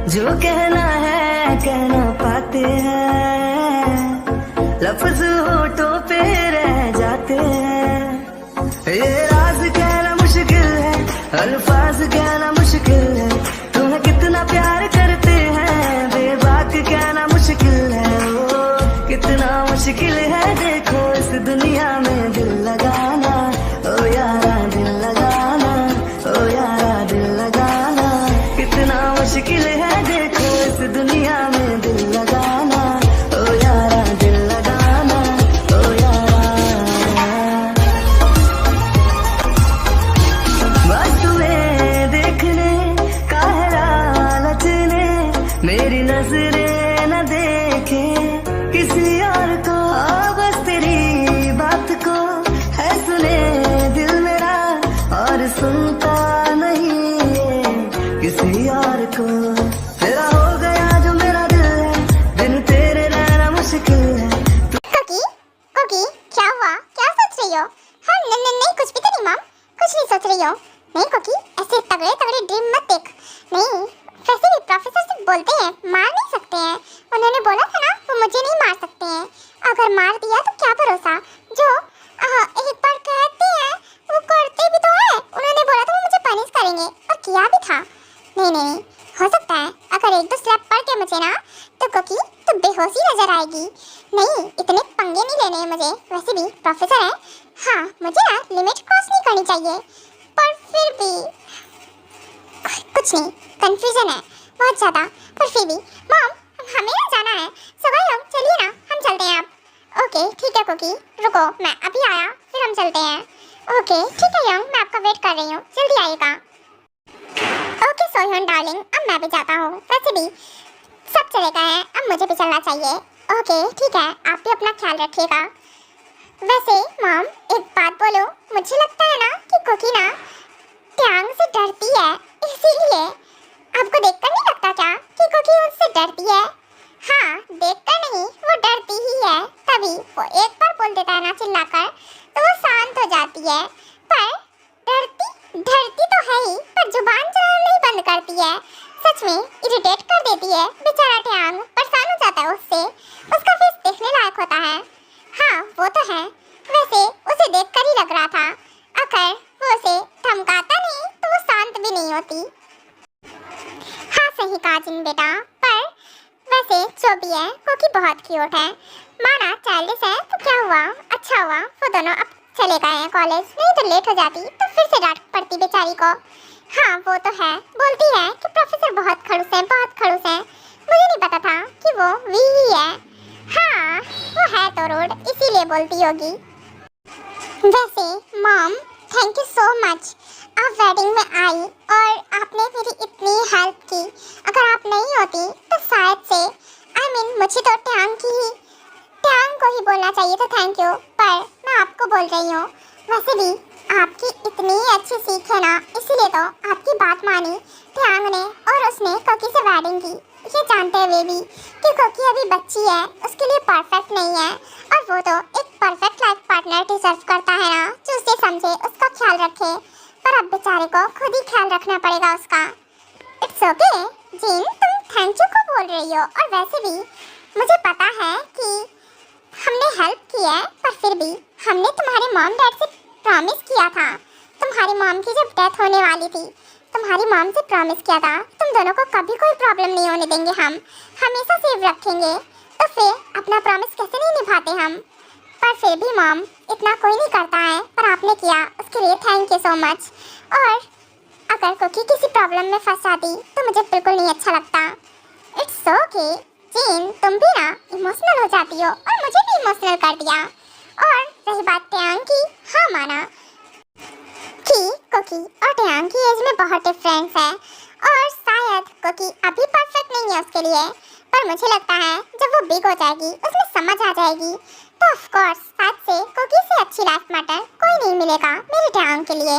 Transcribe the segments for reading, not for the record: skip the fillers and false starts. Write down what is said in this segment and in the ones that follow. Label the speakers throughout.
Speaker 1: जो कहना है कह ना पाते हैं, लफ्ज होठों पे रह जाते हैं। ये राज कहना मुश्किल है, अल्फाज कहना मुश्किल है, तुम्हें कितना प्यार करते हैं बेबाक कहना मुश्किल है। ओ कितना मुश्किल है देखो इस दुनिया में दिल लगाना, ओ यारा दिल लगाना, ओ यारा दिल लगाना। कितना मुश्किल है देखो इस दुनिया में दिल लगाना, ओ यारा दिल लगाना, ओ यारा। बस तुम्हें देखने का है लालच ने, मेरी नजरें न देखे किसी और को। बस तेरी बात को है सुने दिल मेरा, और सुनता नहीं है किसी और को। तेरा हो गया जो मेरा दिल है, बिन तेरे रहना मुश्किल है।
Speaker 2: कोकी कोकी क्या हुआ, क्या सोच रही हो? हाँ नहीं कुछ भी तो नहीं मॉम, कुछ नहीं सोच रही हो। नहीं कोकी ऐसे तगड़े तगड़े ड्रीम मत देख। नहीं वैसे भी प्रोफेसर सिर्फ बोलते हैं, मार नहीं सकते हैं। उन्होंने बोला था ना वो मुझे नहीं मार सकते हैं, अगर मार दिया तो क्या भरोसा। जो एक बार कहते हैं वो करते भी तो है। उन्होंने बोला था वो मुझे पनिश करेंगे और किया भी था। नहीं हो सकता है अगर एक दो स्लैप पड़ के मुझे ना तो कोकी तो बेहोशी नजर आएगी। नहीं इतने पंगे नहीं लेने हैं मुझे, वैसे भी प्रोफेसर है। हाँ मुझे ना लिमिट क्रॉस नहीं करनी चाहिए, पर फिर भी कुछ नहीं, कंफ्यूजन है बहुत ज्यादा। पर फिर भी मॉम हमें ना जाना है, सवाई हम चलिए ना, हम चलते हैं अब। ओके ठीक है कोकी, रुको मैं अभी आया फिर हम चलते हैं। ओके ठीक है यंग, मैं आपका वेट कर रही हूँ, जल्दी आइएगा। ओके सोहन डार्लिंग, अब मैं भी जाता हूँ। वैसे भी सब चले गए हैं, अब मुझे भी चलना चाहिए। ओके ठीक है, आप भी अपना ख्याल रखिएगा। वैसे मॉम एक बात बोलो, मुझे लगता है ना कि कोकी ना ट्यांग से डरती है, इसीलिए। आपको देखकर नहीं लगता क्या कि कोकी उससे डरती है? हाँ देखकर नहीं, वो डरती ही है। तभी वो एक बार बोल देता है ना चिल्लाकर तो वो शांत हो जाती है। पर डरती तो है ही, पर जुबान चलाना नहीं बंद करती है। सच में इरिटेट कर देती है। बेचारा ट्यांग परेशान हो जाता है उससे, उसका फेस देखने लायक होता है। हाँ वो तो है, वैसे उसे देखकर ही लग रहा था अगर वो उसे धमकाता नहीं तो वो शांत भी नहीं होती। हाँ सही कहा जिन बेटा, पर वैसे जो भी है कोकी बहुत क्यूट है। माना चाइल्डिश है तो क्या हुआ, अच्छा हुआ वो दोनों अब चले गए हैं कॉलेज, नहीं तो लेट हो जाती तो फिर से डांट पड़ती बेचारी को। हाँ वो तो है, बोलती है कि प्रोफेसर बहुत खड़ूस हैं, बहुत खड़ूस हैं। मुझे नहीं पता था कि वो वी ही है। हाँ वो है तो रूड, इसीलिए बोलती होगी। वैसे mom thank you so much, आप वेडिंग में आई और आपने मेरी इतनी हेल्प की। अगर आप नहीं होती तो शायद से मुझे तो ट्यांग को ही बोलना चाहिए था थैंक यू, पर मैं आपको बोल रही हूँ। वैसे भी आपकी इतनी अच्छी सीख है ना, इसीलिए तो आपकी बात मानी ट्यांग ने और उसने कोकी से वेडिंग की, ये जानते हुए भी कि कोकी अभी बच्ची है, उसके लिए परफेक्ट नहीं है। और वो तो एक परफेक्ट लाइफ पार्टनर डिजर्व करता है ना, जो उसे समझे, उसका ख्याल रखे। पर अब बेचारे को खुद ही ख्याल रखना पड़ेगा उसका। इट्स ओके जिन, तुम थैंक यू को बोल रही हो, और वैसे भी मुझे पता है कि हमने हेल्प की है, पर फिर भी हमने तुम्हारे मॉम डैड से प्रॉमिस किया था। तुम्हारी मॉम की जब डेथ होने वाली थी, तुम्हारी मॉम से प्रॉमिस किया था तुम दोनों को कभी कोई प्रॉब्लम नहीं होने देंगे, हम हमेशा सेफ रखेंगे। तो फिर अपना प्रॉमिस कैसे नहीं निभाते हम? पर फिर भी मॉम इतना कोई नहीं करता है, पर आपने किया, उसके लिए थैंक यू सो मच। और अगर कोकी किसी प्रॉब्लम में फंस जाती तो मुझे बिल्कुल नहीं अच्छा लगता। इट्स ओके जिन, तुम भी ना इमोशनल हो जाती हो और मुझे भी इमोशनल कर दिया। और रही बात ट्यांग की, हाँ माना कि कोकी और ट्यांग की एज में बहुत डिफरेंस है और शायद कोकी अभी परफेक्ट नहीं है उसके लिए, पर मुझे लगता है जब वो बिग हो जाएगी, उसमें समझ आ जाएगी, तो ऑफ कोर्स साथ से कोकी से अच्छी लाइफ मैटर कोई नहीं मिलेगा मेरे ट्यांग के लिए।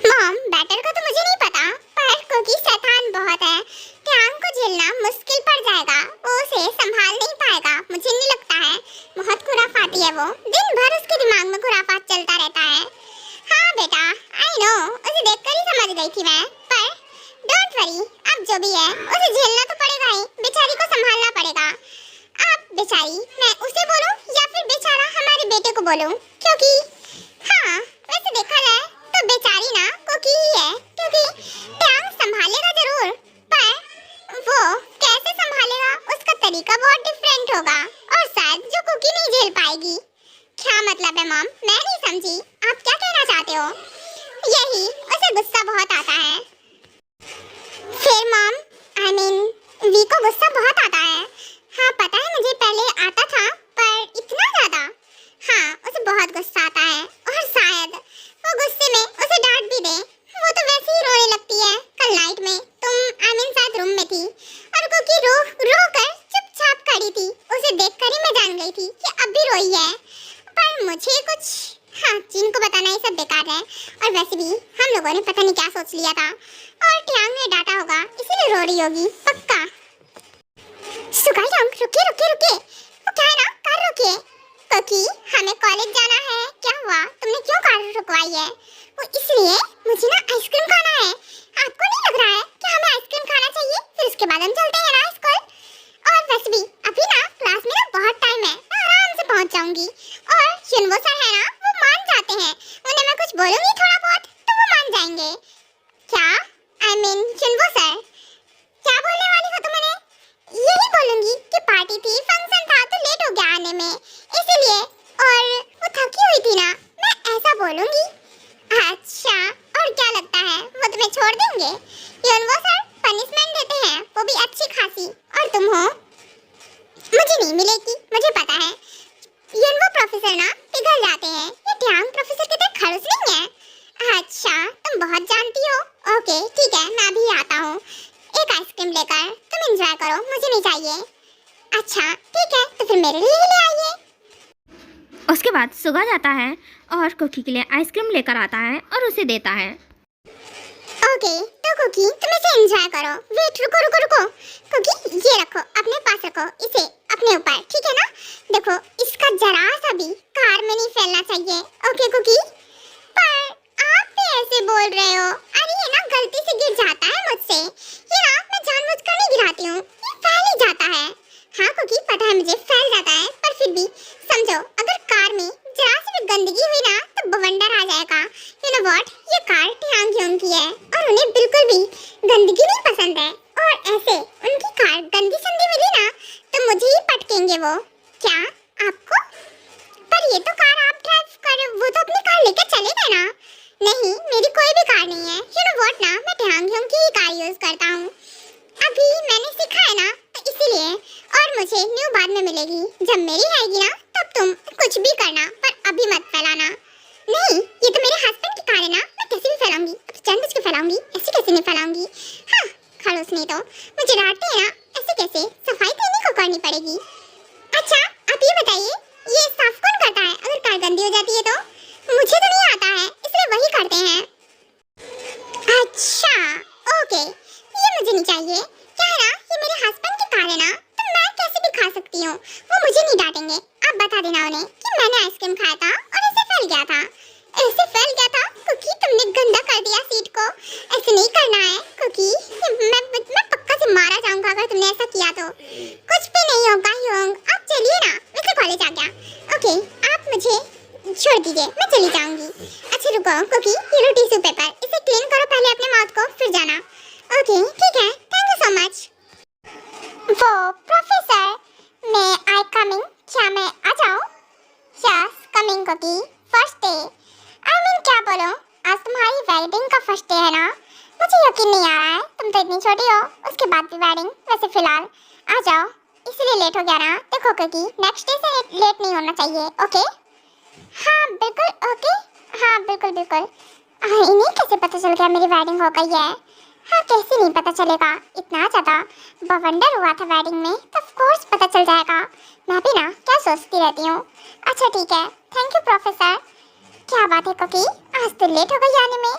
Speaker 2: मॉम बैटर का तो मुझे नहीं पता, पर कोकी शैतान बहुत है, ट्यांग को झेलना मुश्किल पड़ जाएगा, वो उसे संभाल नहीं पाएगा। मुझे नहीं लगता है, बहुत खुराफाती है वो, दिन भर उसके दिमाग में खुराफात चलता रहता है। हाँ बेटा आई नो, उसे देखकर ही समझ गई थी मैं, पर डोंट वरी, अब जो भी है बेचारी, मैं उसे बोलूं या फिर बेचारा हमारे बेटे को बोलूं? क्योंकि हाँ, वैसे देखा जाए तो बेचारी ना कुकी ही है, क्योंकि टैंग संभालेगा जरूर, पर वो कैसे संभालेगा उसका तरीका बहुत डिफरेंट होगा और शायद जो कुकी नहीं झेल पाएगी। क्या मतलब है मॉम? मैं नहीं समझी, आप क्या कहना चाहते हो? यही, उसे गुस्सा बहुत आता है। फिर मॉम, आई मीन वी को गुस्सा बहुत आता है। हाँ पता है मुझे, पहले आता था पर इतना ज्यादा। हाँ, उसे बहुत गुस्सा आता है और शायद वो गुस्से में उसे डांट भी दे। वो तो वैसे ही रोने लगती है। कल नाइट में तुम आई मीन शायद रूम में थी और कुकी रो कर चुपचाप खड़ी थी। उसे देखकर ही मैं जान गई थी कि अब भी रोई है, पर मुझे कुछ, हाँ जिन को बताना ये सब बेकार है। और वैसे भी हम लोगों ने पता नहीं क्या सोच लिया था और ट्यांग ने डांटा होगा, इसीलिए रो रही होगी पक्का। सुगायांग, रुकिए रुकिए रुकिए, वो क्या है ना, कार रोकिए। कुकी, हमें कॉलेज जाना है। क्या हुआ, तुमने क्यों कार रुकवाई है? वो इसलिए मुझे ना आइसक्रीम खाना है। आपको नहीं लग रहा है कि हमें आइसक्रीम खाना चाहिए? फिर उसके बाद हम चलते हैं ना स्कूल। और वैसे भी अभी ना क्लास में ना बहुत टाइम है, मैं आराम से पहुंच जाऊंगी। और युनवो सर है ना, वो मान जाते हैं, उन्हें मैं कुछ बोलूंगी थोड़ा बहुत तो वो मान जाएंगे। क्या? आई मीन युनवो सर, क्या बोलने वाली हो तुम? उन्हें यही बोलूंगी कि पार्टी थी, फंक्शन था तो लेट हो गया आने में, इसीलिए, और वो थकी हुई थी ना, मैं ऐसा बोलूंगी। अच्छा, और क्या लगता है वो तुम्हें छोड़ देंगे? युनवो सर पनिशमेंट देते हैं, वो भी अच्छी खासी, और तुम हो, मुझे नहीं मिलेगी, मुझे पता है। युनवो प्रोफेसर ना पिघल जाते हैं, ये ट्यांग प्रोफेसर की तरह खड़ूस नहीं है। अच्छा, तुम बहुत जानती हो। ओके ठीक है, मैं भी आता हूँ एक आइसक्रीम लेकर, तुम एंजॉय करो, मुझे नहीं चाहिए। अच्छा ठीक है, तो फिर मेरे लिए ही ले आइए।
Speaker 3: उसके बाद सुगा जाता है और कुकी के लिए आइसक्रीम लेकर आता है और उसे देता है।
Speaker 2: ओके, तो कुकी तुम इसे एंजॉय करो। वेट, रुको रुको रुको। कुकी ये रखो, अपने पास रखो, इसे अपने ऊपर, ठीक है ना? देखो, इसका जरा सा भी कार में नहीं फैलना चाहिए। Okay cookie? पर आप भी ऐसे बोल रहे हो। अरे ये ना गलती से गिर जाता है मुझसे, ये ना मैं जानबूझकर नहीं गिराती हूँ, ये फैल ही जाता है। हाँ कुकी, पता है मुझे फैल जाता है, पर फिर भी समझो, अगर कार में जरा सी भी गंदगी हुई ना तो बवंडर आ जाएगा। यू नो व्हाट, ये कार ट्यांग योंग की है और उन्हें बिल्कुल भी गंदगी नहीं पसंद है, और ऐसे उनकी कार गंदी संदी मिली ना तो मुझे ही पटकेंगे वो। क्या आपको? पर ये तो कार आप ड्राइव कर, वो तो अपनी कार लेकर चले गए ना। नहीं, मेरी कोई भी कार नहीं है। यू नो व्हाट ना, मैं ट्यांग योंग की ही कार यूज करता हूँ। अभी मैंने सीखा है ना, तो इसीलिए, और मुझे न्यू बाद में मिलेगी। जब मेरी आएगी ना तब तुम कुछ भी करना, पर अभी मत फैलाना। नहीं, ये तो मेरे हस्बैंड की कार है ना, मैं कैसे भी फैलाऊंगी, अब जानबूझ के फैलाऊंगी, ऐसे कैसे नहीं फैलाऊंगी। हाँ, खड़ूस नहीं तो मुझे डांटते हैं ना, ऐसे कैसे, सफाई तो इन्हीं को करनी पड़ेगी। अच्छा, आप ये बताइए, ये साफ कौन करता है अगर कार गंदी हो जाती है तो? मुझे तो नहीं आता है, इसलिए वही करते हैं। अच्छा ओके, ये मुझे नहीं चाहिए। क्या है ना, ये मेरे हस्बैंड की कार है ना, तो मैं कैसे भी खा सकती हूँ, वो मुझे नहीं डांटेंगे। आप बता देना उन्हें कि मैंने आइसक्रीम खाया था और इसे फैल गया था। ऐसे फैल गया था कुकी, तुमने गंदा कर दिया सीट को, ऐसे नहीं करना है कुकी। मैं पक्का से मारा जाऊंगा अगर तुमने ऐसा किया तो। कुछ भी नहीं होगा योंग, आप चलिए ना, वैसे कॉलेज आ गया। ओके, आप मुझे छोड़ दीजिए, मैं चली जाऊंगी। अच्छा रुको कुकी, ये लो टिश्यू पेपर, इसे क्लीन करो पहले अपने माउथ को, फिर जाना। ओके ठीक है, थैंक यू सो मच। वो प्रोफेसर, मैं आई कमिंग, क्या मैं आ जाऊं? यस कमिंग कुकी, फर्स्ट डे, आई मीन क्या बोलूं, आज तुम्हारी वेडिंग का फर्स्ट डे है ना। मुझे यकीन नहीं आ रहा है, तुम तो इतनी छोटी हो, उसके बाद भी वेडिंग। वैसे फिलहाल आ जाओ, इसलिए लेट हो गया ना। देखो कुकी, नेक्स्ट डे से लेट नहीं होना चाहिए। ओके? हाँ बिल्कुल ओके, हाँ बिल्कुल बिल्कुल। इन्हें कैसे पता चल गया मेरी वेडिंग हो गई है? हाँ कैसे नहीं पता चलेगा, इतना ज़्यादा बवंडर हुआ था वेडिंग में, तो ऑफ कोर्स पता चल जाएगा। मैं भी ना क्या सोचती रहती हूँ। अच्छा ठीक है, थैंक यू प्रोफेसर। क्या बात है कुकी, आज तो लेट हो गई आने में।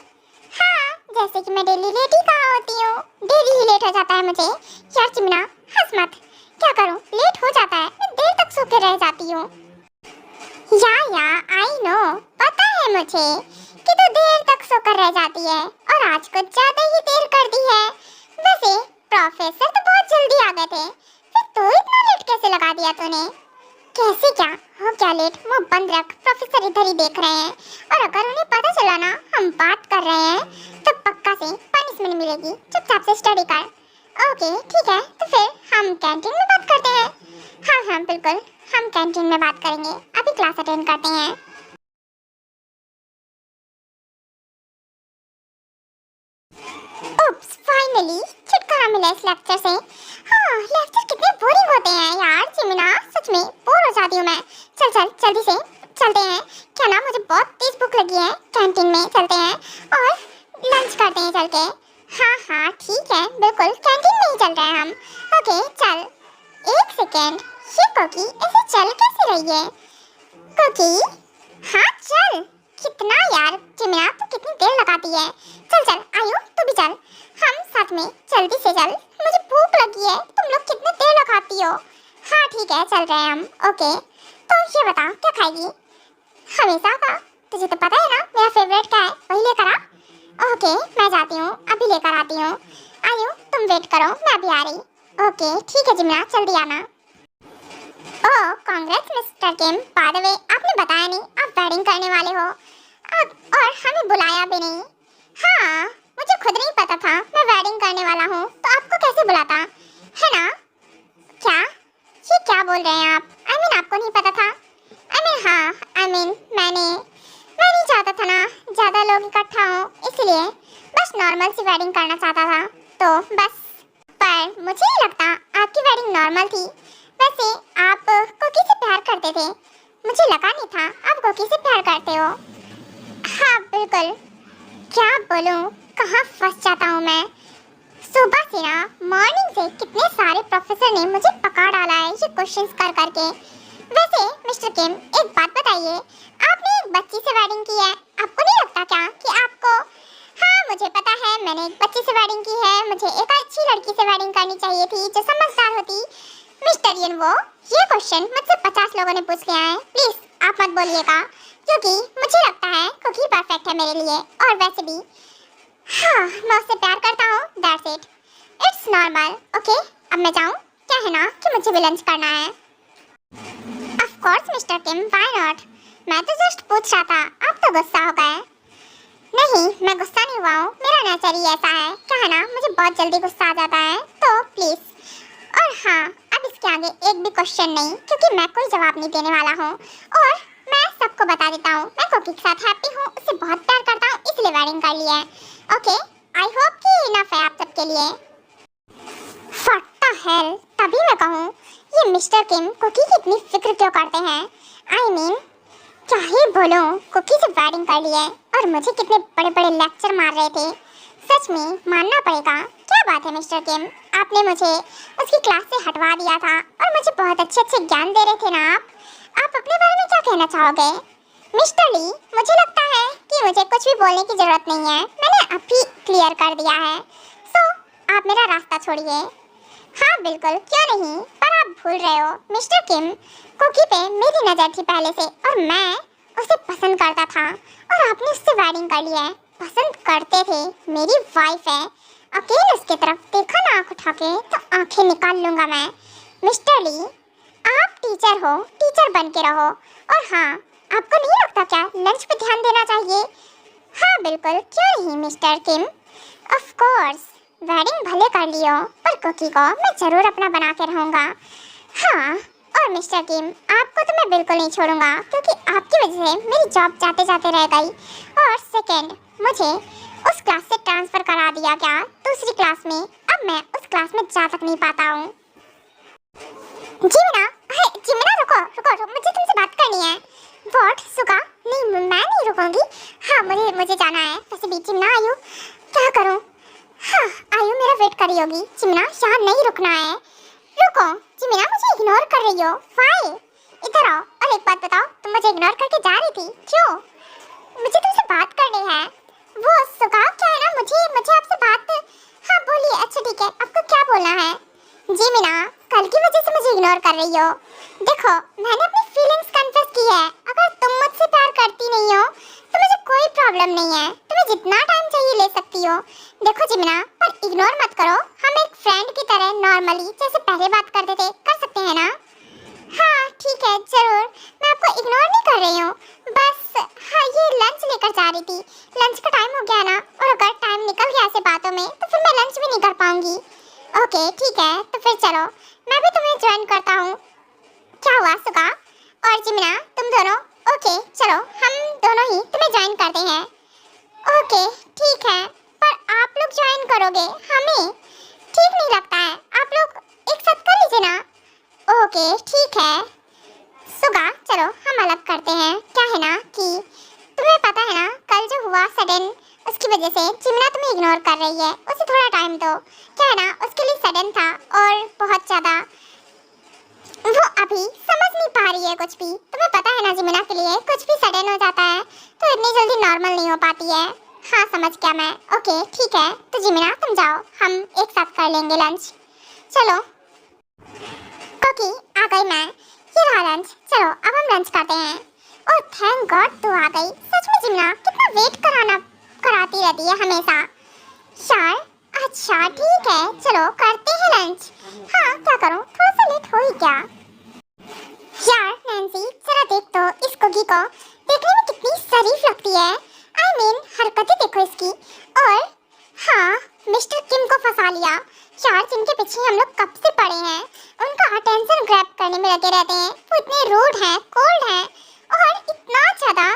Speaker 2: हाँ, जैसे कि मैं डेली लेट ही कहाँ होती हूँ, डेली ही लेट हो जाता है मुझे। यार चिमना हंस मत, क्या करूँ, लेट हो जाता है, मैं देर तक सो के रह जाती हूँ। या आई नो, पता है मुझे कि तू देर तक सोकर रह जाती है, और आज कुछ ज्यादा ही देर कर दी है। वैसे प्रोफेसर तो बहुत जल्दी आ गए थे, फिर तो इतना लेट कैसे लगा दिया तूने? कैसे क्या हो क्या लेट, मुंह बंद रख, प्रोफेसर इधर ही देख रहे हैं और अगर उन्हें पता चला ना हम बात कर रहे हैं तो पक्का से पनिशमेंट मिलेगी। चुपचाप से स्टडी कर। ओके ठीक है, तो फिर हम कैंटीन में बात करते हैं। हाँ हाँ बिल्कुल, हम कैंटीन में बात करेंगे, अभी क्लास अटेंड करते हैं। उप्स, फाइनली छुटकारा मिला इस लेक्चर से। हाँ, लेक्चर कितने बोरिंग होते हैं यार जिमिना, सच में बोर हो जाती हूँ मैं। चल चल जल्दी से चलते हैं। क्या ना, मुझे बहुत तेज भूख लगी है। कैंटीन में चलते हैं और लंच करते हैं चल के। हाँ हाँ ठीक है, बिल्कुल कैंटीन में ही चल रहे हैं हम। ओके चल। एक सेकेंड, ये कोकी ऐसे चल कैसे रही है? कोकी हाँ चल। कितना यार जिमिना, तू कितनी देर लगाती है। चल चल आयु, तू भी चल, हम साथ में जल्दी से चल, मुझे भूख लगी है। तुम लोग कितने देर लगाती हो। हाँ ठीक है चल रहे हैं हम। ओके तो ये बता क्या खाएगी? हमेशा का, तुझे तो पता है ना मेरा फेवरेट क्या है, वही लेकर आ। ओके मैं जाती हूँ, अभी लेकर आती हूँ। आयु तुम वेट करो, मैं अभी आ रही। ओके ठीक है जिमिना, जल्दी आना। Oh congrats mister Kim, by the way आपने बताया नहीं आप वेडिंग करने वाले हो और हमें बुलाया भी नहीं। हाँ मुझे खुद नहीं पता था मैं वेडिंग करने वाला हूँ, तो आपको कैसे बुलाता है ना? क्या ये क्या बोल रहे हैं आप? I mean आपको नहीं पता था? हाँ मैं नहीं चाहता था ना ज़्यादा लोग इकट्ठा हो, इसलिए बस नॉर्मल सी वेडिंग करना चाहता था, तो बस। पर मुझे नहीं लगता आपकी वेडिंग नॉर्मल थी। वैसे आप कोकी से प्यार करते थे, मुझे लगा नहीं था आप कोकी से प्यार करते हो। हाँ बिल्कुल, क्या बोलूँ, कहाँ फंस जाता हूँ मैं। सुबह से ना मॉर्निंग से कितने सारे प्रोफेसर ने मुझे पका डाला है ये क्वेश्चंस कर करके। वैसे मिस्टर किम एक बात बताइए, आपने एक बच्ची से वेडिंग की है, आपको नहीं लगता क्या कि आपको? हाँ मुझे पता है, मैंने एक बच्ची से वेडिंग की है, मुझे एक अच्छी लड़की से वेडिंग करनी चाहिए थी जो समझदार होती। मिस्टर यन वो ये क्वेश्चन मुझसे 50 लोगों ने पूछ लिया है, प्लीज आप मत बोलिएगा, क्योंकि मुझे लगता है कुकी परफेक्ट है मेरे लिए। और वैसे भी हाँ मैं उससे प्यार करता हूँ, that's it, it's normal. Okay अब मैं जाऊँ, क्या है ना कि मुझे भी लंच करना है। Of course mister Kim, why not, मैं तो जस्ट पूछ रहा था, आप तो गुस्सा हो गए। नहीं मैं गुस्सा नहीं हुआ हूँ, मेरा नेचर ही ऐसा है, क्या है ना मुझे बहुत जल्दी गुस्सा आ जाता है, तो प्लीज। और हाँ अब इसके आगे एक भी क्वेश्चन नहीं, क्योंकि मैं कोई जवाब नहीं देने वाला हूँ। और मैं सबको बता देता हूँ मैं कोकी के साथ हैप्पी हूँ, उससे बहुत प्यार करता हूँ, इसलिए वेडिंग कर लिया है। ओके आई होप कि इनफ है आप सबके लिए। व्हाट द हेल, तभी मैं कहूँ ये मिस्टर किम कुकी की इतनी फिक्र क्यों करते हैं। आई मीन क्या ही बोलूँ, कुकी से वेडिंग कर लिया है और मुझे कितने बड़े बड़े लेक्चर मार रहे थे, सच में मानना पड़ेगा। क्या बात है मिस्टर किम, आपने मुझे उसकी क्लास से हटवा दिया था और मुझे बहुत अच्छे अच्छे ज्ञान दे रहे थे ना आप अपने बारे में क्या कहना चाहोगे? मिस्टर ली मुझे लगता है कि मुझे कुछ भी बोलने की जरूरत नहीं है, मैंने अभी क्लियर कर दिया है, सो आप मेरा रास्ता छोड़िए। हाँ बिल्कुल क्यों नहीं, पर आप भूल रहे हो मिस्टर किम, कुकी पे मेरी नज़र थी पहले से और मैं उसे पसंद करता था और आपने उससे वेडिंग कर लिया है। पसंद करते थे, मेरी वाइफ है, अकेले उसकी तरफ देखा ना आँख उठा के तो आंखें निकाल लूँगा मैं। मिस्टर ली आप टीचर हो, टीचर बन के रहो। और हाँ आपको नहीं लगता क्या लंच पे ध्यान देना चाहिए? हाँ बिल्कुल क्यों नहीं mister Kim, of course wedding भले कर लियो पर कुकी को मैं ज़रूर अपना बना के रहूँगा। हाँ और मिस्टर किम आपको तो मैं बिल्कुल नहीं छोड़ूंगा, क्योंकि आपकी वजह से मेरी जॉब जाते जाते रह गई। और सेकंड मुझे उस क्लास से ट्रांसफ़र करा दिया गया दूसरी क्लास में, अब मैं उस क्लास में जा तक नहीं पाता हूँ। जिमिना रुको रुको, मुझे तुमसे बात करनी है। व्हाट सुगा, नहीं मैं नहीं रुकूंगी। हाँ मुझे जाना है। वैसे भी जिमिना आयु क्या करूँ? हाँ आयु मेरा वेट कर रही होगी। जिमिना यहाँ नहीं रुकना है। रुको जिमिना, मुझे इग्नोर कर रही हो, वाई? इधर आओ और एक बात बताओ, तुम मुझे इग्नोर करके जा रही थी क्यों? मुझे तुमसे बात करनी है। वो सुगा क्या है ना, मुझे आपसे बात। हाँ बोलिए। अच्छा ठीक है, आपको क्या बोलना है? जिमिना कल की वजह से मुझे इग्नोर कर रही हो। देखो मैंने अपनी फीलिंग्स कन्फेस की है, अगर तुम मुझसे प्यार करती नहीं हो तो मुझे कोई प्रॉब्लम नहीं है, तुम्हें जितना टाइम चाहिए ले सकती हो। देखो जिमिना पर इग्नोर मत करो, हम एक फ्रेंड की तरह नॉर्मली जैसे पहले बात करते थे कर सकते हैं ना? हाँ ठीक है तुम्हें पता है ना जिमिना के लिए कुछ भी सडन हो जाता है तो इतनी जल्दी नॉर्मल नहीं हो पाती है। हाँ समझ गया मैं। ओके ठीक है, तो जिमिना तुम जाओ, हम एक साथ कर लेंगे लंच। चलो कोकी आ गई मैं, ये रहा लंच। चलो अब हम लंच करते हैं। ओह थैंक गॉड तू आ गई। सच में जिमिना कितना वेट कराती रहती है हमेशा। यार अच्छा ठीक है, चलो करते हैं लंच। हाँ क्या करूँ, थोड़ा सा लेट हो ही क्या। यार नैंसी जरा देख तो इस कुकी को, देखने में कितनी शरीफ लगती है। I mean, हरकतें देखो इसकी। और हाँ मिस्टर किम को फंसा लिया। यार जिनके पीछे हम लोग कब से पड़े हैं, उनका अटेंशन ग्रैब करने में लगे रहते हैं। वो इतने रूड हैं, कोल्ड हैं और इतना ज़्यादा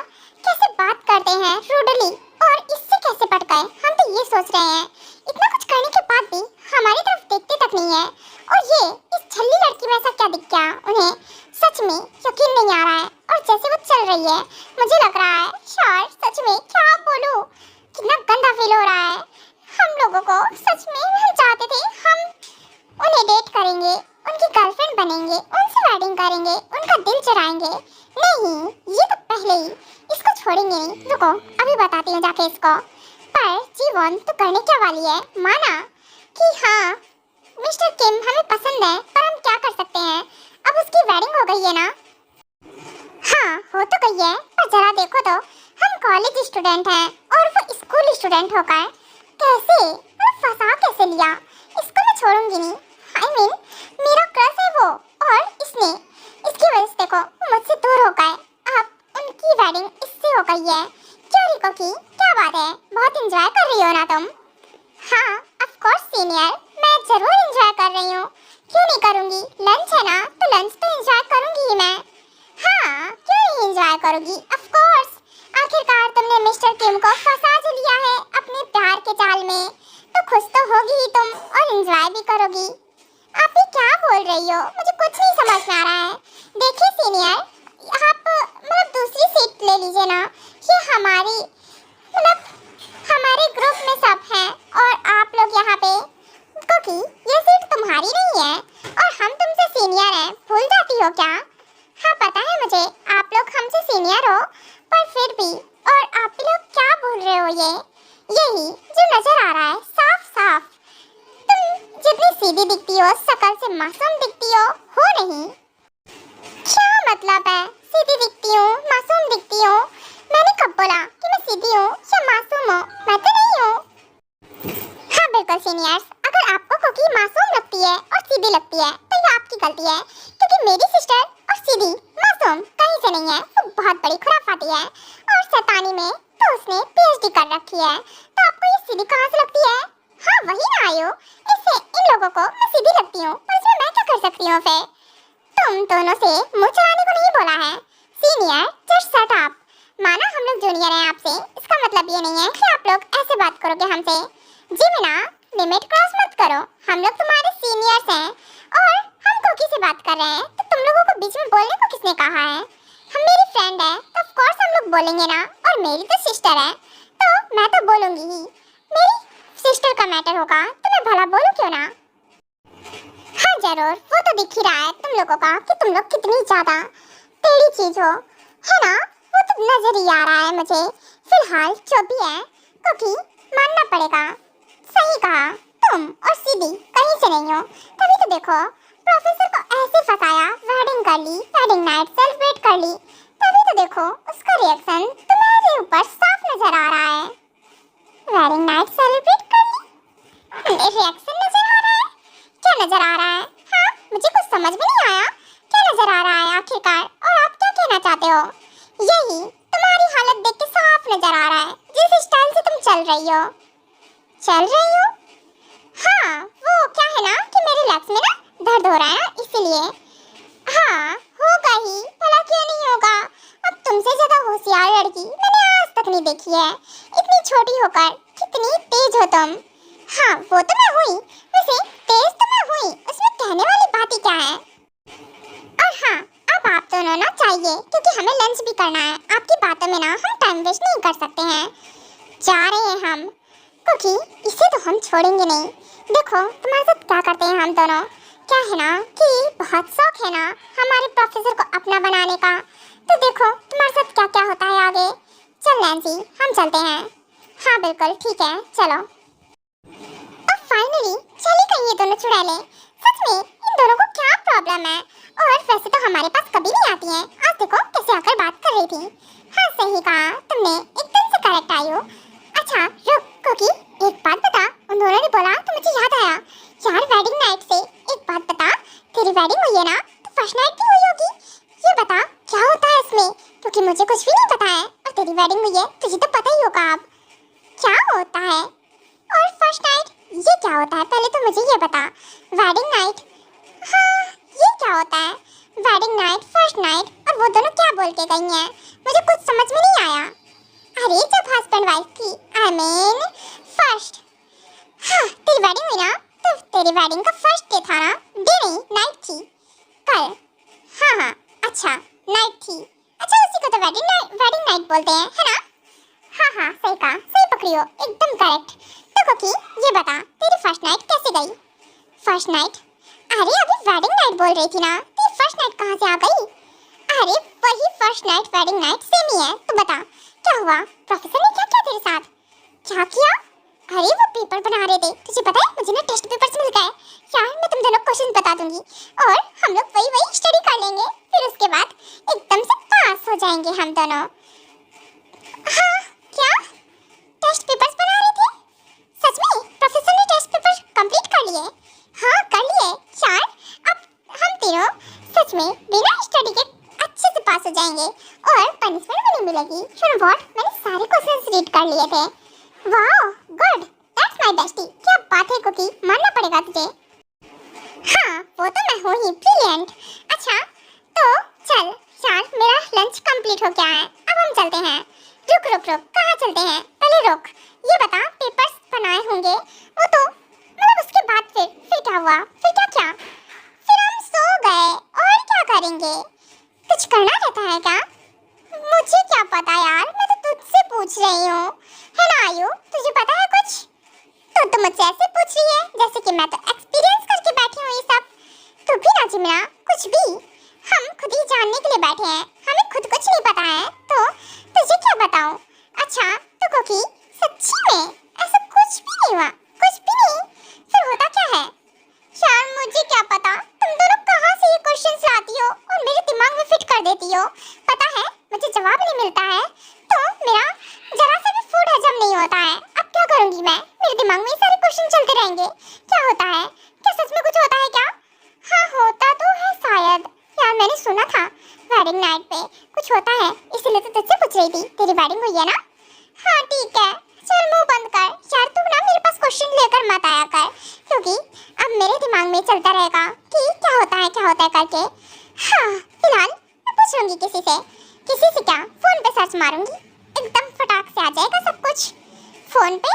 Speaker 2: कैसे बात करते हैं रूडली, और इससे कैसे पट गए। हम तो ये सोच रहे हैं इतना कुछ करने के बाद भी हमारी तरफ देखते तक नहीं है। और ये इस छल्ली लड़की में ऐसा क्या दिख गया उन्हें, सच में यकीन नहीं आ रहा है। और जैसे वो चल रही है मुझे लग रहा है यार सच में क्या बोलूं, कितना गंदा फील हो रहा है। हम लोगों को सच में हम चाहते थे हम उन्हें डेट करेंगे, उनकी गर्लफ्रेंड बनेंगे, उनसे वेडिंग करेंगे, उनका दिल चुराएंगे। नहीं ये तो पहले ही, इसको छोड़ेंगे नहीं। रुको अभी बताती हूँ जाके इसको। पर जीवन तो करने क्या वाली है, माना कि हाँ मिस्टर किम हमें पसंद है, पर हम क्या कर सकते हैं, अब उसकी वेडिंग हो गई है ना। हाँ हो तो गई है, पर जरा देखो तो हम कॉलेज स्टूडेंट हैं और वो स्कूल स्टूडेंट होकर कैसे फंसा कैसे लिया। इसको मैं छोड़ूंगी नहीं। I mean, मेरा क्रश है वो, और इसने इसकी वजह से देखो मुझसे दूर हो गए। अब उनकी वेडिंग इससे हो गई है। क्या रिको की क्या बात है, बहुत एंजॉय कर रही हो ना तुम। हाँ ऑफ कोर्स सीनियर, मैं जरूर एंजॉय कर रही हूँ, क्यों नहीं करूँगी। लंच है ना तो लंच तो एंजॉय करूँगी ही मैं। हाँ क्यों नहीं एंजॉय करूँगी, ऑफ कोर्स। आखिरकार तुमने मिस्टर किम को फंसा जो लिया है अपने प्यार के जाल में, तो खुश तो होगी ही तुम और एंजॉय भी करोगी। आप ये क्या बोल रही हो, मुझे कुछ नहीं समझ में आ रहा है। देखिए सीनियर, आप मतलब दूसरी सीट ले लीजिए ना, ये हमारी मतलब हमारे ग्रुप में सब हैं और आप लोग यहाँ पे, क्योंकि ये सीट तुम्हारी नहीं है और हम तुमसे सीनियर हैं, भूल जाती हो क्या। हाँ पता है मुझे आप लोग हमसे सीनियर हो, पर फिर भी, और आप लोग क्या बोल रहे हो, यही जो नजर आ रहा है साफ साफ। तुम जितनी सीधी दिखती हो, शक्ल से मासूम दिखती हो नहीं। क्या मतलब है सीधी दिखती हूँ मासूम दिखती हूँ, मैंने कब बोला कि मैं सीधी हूँ या मासूम हूँ, मैं तो नहीं हूँ। हाँ बिल्कुल सीनियर्स, अगर आपको कुकी मासूम लगती है और सीधी लगती है तो ये आपकी गलती है, क्योंकि मेरी सिस्टर और सीधी मासूम कहीं से नहीं है, वो बहुत बड़ी खुराफाती है और शैतानी में तो उसने PhD कर रखी है। तो आपको ये सीधी कहाँ से लगती है। हाँ वही ना आयो, इससे इन लोगों को मैं सीधी लगती हूँ, पर इसमें मैं क्या कर सकती हूँ फिर। तुम दोनों से मुँह चलाने को नहीं बोला है। Senior just shut up. माना हम लोग जूनियर हैं आपसे, इसका मतलब ये नहीं है कि आप लोग ऐसे बात करोगे हमसे। जिमिना लिमिट क्रॉस मत करो, हम लोग तुम्हारे सीनियर्स हैं और हम कुकी से बात कर रहे हैं, तो तुम लोगों को बीच में बोलने को किसने कहा है। हम मेरी फ्रेंड है तो ऑफ कोर्स हम लोग बोलेंगे ना, और मेरी तो सिस्टर है तो मैं तो बोलूँगी ही। मेरी सिस्टर का मैटर होगा तो मैं भला बोलूँ क्यों ना। हाँ जरूर, वो तो दिख ही रहा है तुम लोगों का कि तुम लोग कितनी ज़्यादा टेढ़ी चीज़ हो, है ना, वो तो नजर ही आ रहा है मुझे। फिलहाल जो भी है क्योंकि मानना पड़ेगा, सही कहा, तुम और सीधी कहीं से नहीं हो। तभी तो देखो प्रोफेसर को ऐसे फंसाया, वेडिंग कर ली, वेडिंग नाइट सेलिब्रेट कर ली, तभी तो देखो उसका रिएक्शन तुम्हारे ऊपर साफ नजर आ रहा है। वेडिंग नाइट सेलिब्रेट कर ली, रिएक्शन नजर आ रहा है, क्या नजर आ रहा है। हाँ मुझे कुछ समझ में नहीं आया, क्या नजर आ रहा है आखिरकार, और आप क्या कहना चाहते हो। यही तुम्हारी हालत देख के साफ नजर आ रहा है, जिस स्टाइल से तुम चल रही हो। चल रही हो, हाँ वो क्या है ना कि मेरे लेग्स में ना दर्द हो रहा है इसीलिए। हाँ होगा ही, भला क्यों नहीं होगा। अब तुमसे ज्यादा होशियार लड़की मैंने आज तक नहीं देखी है, इतनी छोटी होकर कितनी तेज हो तुम। हाँ वो तो मैं हुई, वैसे तेज तो मैं हुई, उसमें कहने वाली बात ही क्या है। और हाँ अब आप दोनों ना चाहिए, क्योंकि हमें लंच भी करना है, आपकी बातों में ना हम टाइम वेस्ट नहीं कर सकते हैं। जा रहे हैं हम, क्योंकि इसे तो हम छोड़ेंगे नहीं। देखो तुम्हारे साथ क्या करते हैं हम दोनों, क्या है ना कि बहुत शौक है ना हमारे प्रोफेसर को अपना बनाने का। तो देखो तुम्हारे साथ क्या क्या होता है आगे। चल नैन्सी हम चलते हैं। हाँ बिल्कुल ठीक है चलो। अब फाइनली चली गई ये दोनों चुड़ैलें। सच में इन दोनों को क्या प्रॉब्लम है। और वैसे तो हमारे पास कभी नहीं आती हैं। आज देखो कैसे आकर बात कर रही थी। हाँ सही कहा तुमने, एकदम से करेक्ट आई हो। अच्छा रुक कोकी, एक बात बता। उन दोनों ने बोला तो मुझे याद आया यार, वेडिंग नाइट से एक बात बता, तेरी वेडिंग हुई है ना तो फर्स्ट नाइट भी हुई होगी। ये बता क्या होता है इसमें, क्योंकि मुझे कुछ भी नहीं पता है। और तेरी वेडिंग हुई है तुझे तो पता ही होगा अब क्या होता है। और फर्स्ट नाइट ये क्या होता है, पहले तो मुझे ये बता। वेडिंग नाइट, हाँ ये क्या होता है। वेडिंग नाइट, फर्स्ट नाइट, और वो दोनों क्या बोल के गई हैं, मुझे कुछ समझ में नहीं आया। अरे जब हस्बैंड वाइफ की, आई मीन फर्स्ट, हाँ तेरी वेडिंग हुई ना तो तेरी वेडिंग का फर्स्ट डे था ना। डे नहीं नाइट थी कल। हाँ हाँ अच्छा नाइट थी। अच्छा उसी को तो वेडिंग नाइट बोलते हैं है ना। हाँ हाँ सही कहा, सही पकड़ी हो, एकदम करेक्ट। तो कोकी ये बता तेरी फर्स्ट नाइट कैसे गई। फर्स्ट नाइट, अरे अभी वेडिंग नाइट बोल रही थी ना, तेरी फर्स्ट नाइट कहाँ से आ गई। अरे वही first night wedding night same ही है। तो बता क्या हुआ, प्रोफेसर ने क्या किया तेरे साथ। क्या किया, अरे वो पेपर बना रहे थे, तुझे पता है मुझे ना टेस्ट पेपर्स मिल गए यार। मैं तुम दोनों क्वेश्चन बता दूंगी और हम लोग वही स्टडी कर लेंगे, फिर उसके बाद एकदम से पास हो जाएंगे हम दोनों। हाँ क्या टेस्ट पेपर्स बना रहे थे, सच में प्रोफेसर ने टेस्ट पेपर कंप्लीट कर लिए। हाँ कर लिए यार, अब हम तीनों सच में बिना स्टडी के अच्छे से पास हो जाएंगे और पनिशमेंट भी नहीं मिलेगी। यू नो व्हाट, मैंने सारे क्वेश्चंस रीड कर लिए थे। Wow good, that's my bestie. क्या बात है कुकी, मानना पड़ेगा तुझे। हाँ वो तो मैं हूँ ही, ब्रिलियंट। अच्छा तो चल यार, मेरा लंच कंप्लीट हो गया है, अब हम चलते हैं। रुक रुक रुक, कहाँ चलते हैं, पहले रुक ये बता, पेपर्स बनाए होंगे वो तो, मतलब उसके बाद फिर क्या हुआ, फिर क्या, फिर हम सो गए और क्या करेंगे। कुछ करना रहता है क्या, मुझे क्या पता यार, मैं तो तुझसे पूछ रही हूँ है ना आयु, तुझे पता है कुछ। तो मुझसे ऐसे पूछ रही है जैसे कि मैं तो एक्सपीरियंस करके बैठी हूँ ये सब। तू भी ना जिमना, कुछ भी, हम खुद ही जानने के लिए बैठे हैं, हमें खुद कुछ नहीं पता है तो तुझे क्या बताऊँ। अच्छा तो कोकी सच्ची में ऐसा कुछ भी नहीं हुआ, कुछ भी नहीं, फिर होता क्या है यार, मुझे क्या पता। तुम दोनों कहाँ से ये क्वेश्चंस लाती हो और मेरे दिमाग में फिट कर देती हो। पता है मुझे जवाब नहीं मिलता है तो मेरा जरा सा भी फूड हजम नहीं होता है। अब क्या करूंगी मैं, मेरे दिमाग में ये सारे क्वेश्चन चलते रहेंगे। क्या होता है, क्या सच में कुछ होता है क्या। हाँ होता तो है शायद यार, मैंने सुना था वेडिंग नाइट पे कुछ होता है, इसीलिए तो तुझसे पूछ रही थी। तेरी वेडिंग हुई है ना। हाँ ठीक है चल मुंह बंद कर यार, तू ना मेरे पास क्वेश्चन लेकर मत आया कर, क्योंकि अब मेरे दिमाग में चलता रहेगा कि क्या होता है करके। हाँ फिलहाल मैं पूछ लूंगी किसी से क्या, फोन पे सर्च मारूंगी, एकदम फटाक से आ जाएगा सब कुछ फोन पे।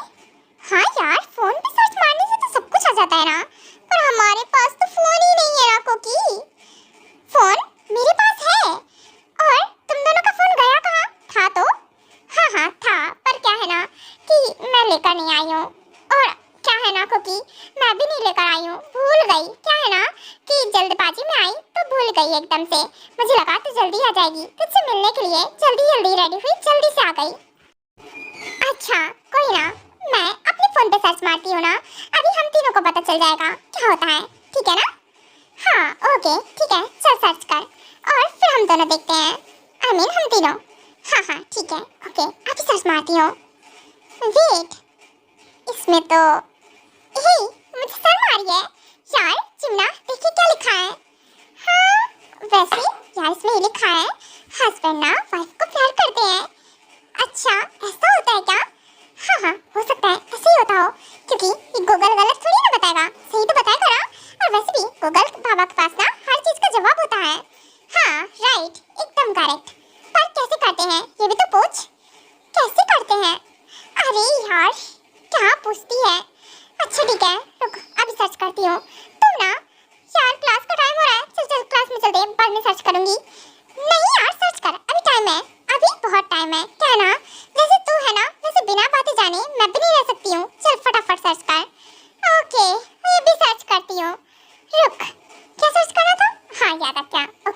Speaker 2: हाँ यार फोन पे सर्च मारने से तो सब कुछ आ जाता है ना, पर हमारे पास तो फोन ही नहीं है ना कोकी। फोन मेरे पास है और तुम दोनों का फोन गया कहाँ था तो। हाँ था, पर क्या है ना कि मैं लेकर नहीं आई हूँ, और क्या है ना कोकी मैं भी नहीं लेकर आई हूँ, भूल गई। क्या है ना कि जल्दबाजी में आई तो भूल गई एकदम से, मुझे लगा तो जल्दी आ जाएगी तुझसे मिलने के लिए, जल्दी रेडी हुई, जल्दी से आ गई। अच्छा कोई ना, मैं अपने फोन पे सर्च मारती हूँ ना, अभी हम तीनों को पता चल जाएगा क्या होता है, ठीक है ना। हाँ ओके ठीक है, चल सर्च कर और फिर हम दोनों देखते हैं, आई मीन हम तीनों। हाँ ठीक है ओके, अभी सर्च मारती हूँ। वेट, इसमें तो हे मुझे शर्म आ रही है यार। चिमना देखिए क्या लिखा है। हाँ वैसे यार इसमें ये लिखा है हस्बैंड ना वाइफ को प्यार करते हैं। अच्छा ऐसा होता है क्या। हाँ हो सकता है ऐसे ही होता हो, क्योंकि ये गूगल गलत थोड़ी ना बताएगा, सही तो बताएगा ना। और वैसे भी गूगल बाबा के पास ना हर चीज का जवाब होता है। हाँ राइट एकदम करेक्ट, पर कैसे करते हैं ये भी तो पूछ, कैसे करते हैं। अरे यार क्या पूछती है। अच्छा ठीक है रुक अभी सर्च करती हूँ। तुम ना यार क्लास का टाइम हो रहा है, चल क्लास में चलते हैं, बाद में सर्च करूंगी। नहीं यार सर्च कर, अभी टाइम है, अभी बहुत टाइम है। क्या है ना जैसे तू है ना वैसे बिना बातें जाने मैं भी नहीं रह सकती हूँ, चल फटाफट सर्च कर। ओके मैं भी सर्च करती हूँ, रुक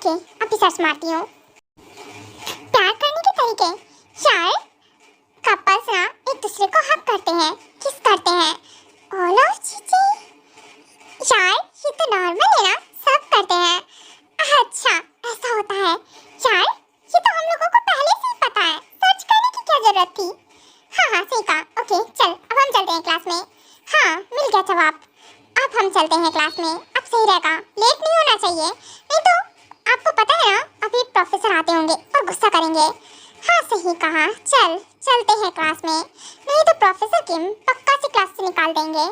Speaker 2: ओके अभी सर्च मारती हूँ। प्यार करने के तरीके, यार कपल्स ना एक दूसरे को हक करते हैं, किस करते हैं। ओलो चीची, यार ये तो नॉर्मल है ना, सब करते हैं। अच्छा ऐसा होता है यार, ये तो हम लोगों को पहले से ही पता है, सर्च करने की क्या जरूरत थी। हाँ सही कहा। ओके चल अब हम चलते हैं क्लास में। हाँ मिल गया जवाब। अब हम चलते हैं क्लास में, अब सही रहेगा, लेट नहीं होना चाहिए, नहीं तो आपको पता है ना अभी प्रोफेसर आते होंगे और गुस्सा करेंगे। हाँ सही कहा, चल चलते हैं क्लास में, नहीं तो प्रोफेसर किम पक्का से क्लास से निकाल देंगे।